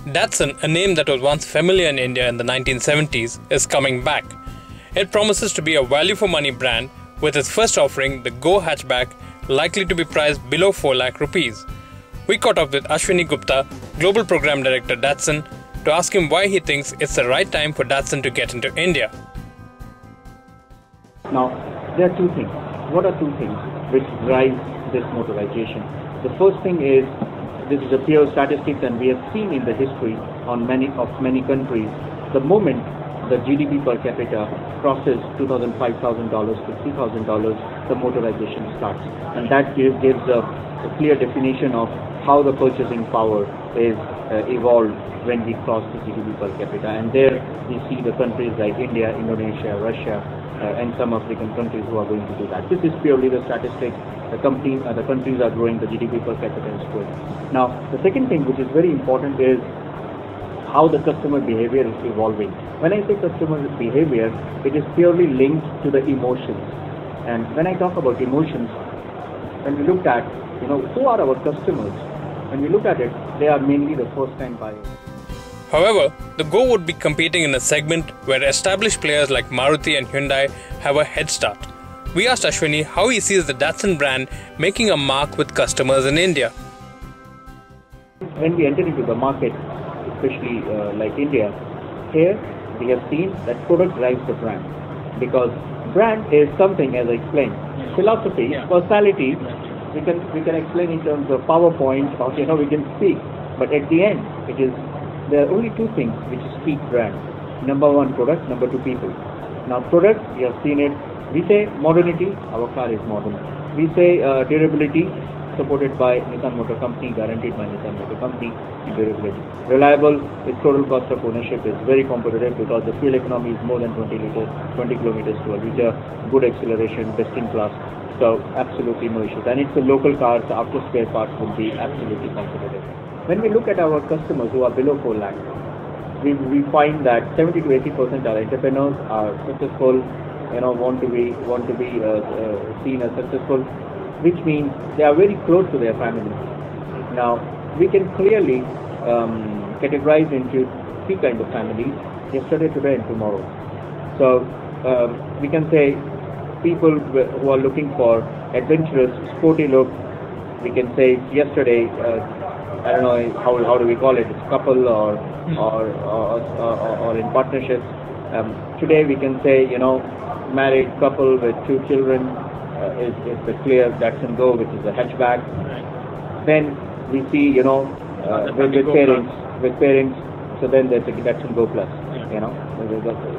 Datsun, a name that was once familiar in India in the 1970s, is coming back. It promises to be a value-for-money brand with its first offering, the Go hatchback, likely to be priced below 4 lakh rupees. We caught up with Ashwani Gupta, Global Program Director Datsun, to ask him why he thinks it's the right time for Datsun to get into India. Now, there are two things. What are two things which drive this motorization? The first thing is, this is a pure statistics, and we have seen in the history on many countries, the moment the GDP per capita crosses $2,000, $5,000 to $3,000, the motorization starts, and that gives a clear definition of how the purchasing power is evolved when we cross the GDP per capita. And there we see the countries like India, Indonesia, Russia, and some African countries who are going to do that. This is purely the statistics. The countries are growing, the GDP per capita is growing. Now, the second thing which is very important is how the customer behavior is evolving. When I say customer behavior, it is purely linked to the emotions. And when I talk about emotions, when we look at, who are our customers? When we look at it, they are mainly the first-time buyers. However, the Go would be competing in a segment where established players like Maruti and Hyundai have a head start. We asked Ashwani how he sees the Datsun brand making a mark with customers in India. When we enter into the market, especially like India, here we have seen that product drives the brand. Because brand is something, as I explained, philosophy, personality, we can explain in terms of PowerPoint, or we can speak. But at the end, there are only two things which speak brand. Number one, product. Number two, people. Now, product, we have seen it. We say modernity, our car is modern. We say durability, supported by Nissan Motor Company, guaranteed by Nissan Motor Company, durability. Reliable, its total cost of ownership is very competitive because the fuel economy is more than 20 kilometers to a liter, good acceleration, best in class. So absolutely no issues. And it's a local car, so after spare parts will be absolutely competitive. When we look at our customers who are below 4 lakh, we find that 70 to 80% are entrepreneurs, are successful, want to be seen as successful, which means they are very close to their family. Now, we can clearly categorize into three kinds of families: yesterday, today, and tomorrow. So we can say people who are looking for adventurous, sporty look. We can say yesterday. I don't know how do we call it? It's couple or in partnerships. Today we can say married couple with 2 children is the clear Datsun Go, which is a hatchback. Then we see with parents. So then there's a Datsun Go Plus.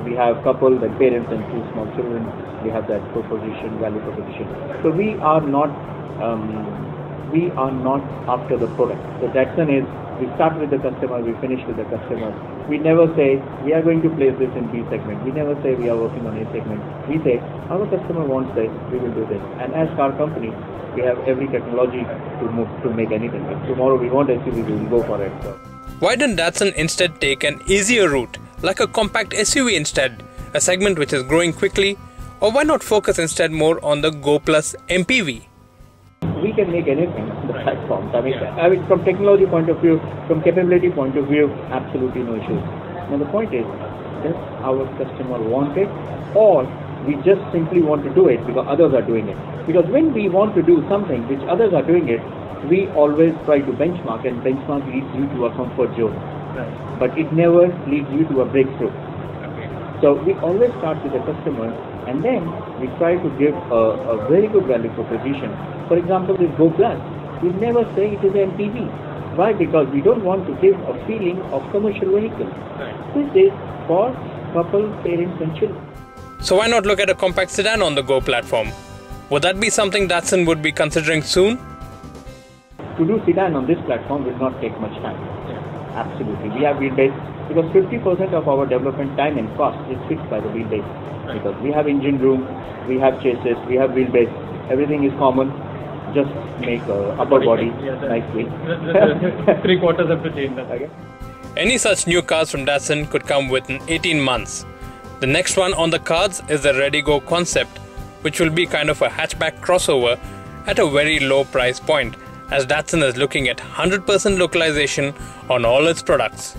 We have couple, then parents and 2 small children. We have that value proposition. So we are not after the product. So Datsun is, we start with the customer, we finish with the customer. We never say we are going to place this in B segment. We never say we are working on A segment. We say our customer wants this, we will do this. And as car company, we have every technology to make anything. If tomorrow we want SUV, we will go for it. So. Why didn't Datsun instead take an easier route, like a compact SUV instead, a segment which is growing quickly? Or why not focus instead more on the Go Plus MPV? We can make anything on the platforms. I mean, from technology point of view, from capability point of view, absolutely no issues. Now the point is, does our customer want it, or we just simply want to do it because others are doing it? Because when we want to do something which others are doing it, we always try to benchmark, and benchmark leads you to a comfort zone. Right. But it never leads you to a breakthrough. Okay. So we always start with the customer, and then we try to give a very good value proposition. For example, this Go Plus, we never say it is an MPV. Why? Because we don't want to give a feeling of commercial vehicle. Right. This is for couple, parents and children. So why not look at a compact sedan on the Go platform? Would that be something Datsun would be considering soon? To do sedan on this platform will not take much time. Yeah. Absolutely. We have wheelbase, because 50% of our development time and cost is fixed by the wheelbase. Right. Because we have engine room, we have chassis, we have wheelbase, everything is common. Just make upper body nicely. 3/4 of the chain. Okay. Any such new cars from Datsun could come within 18 months. The next one on the cards is the Redi-Go concept, which will be kind of a hatchback crossover at a very low price point. as Datsun is looking at 100% localization on all its products.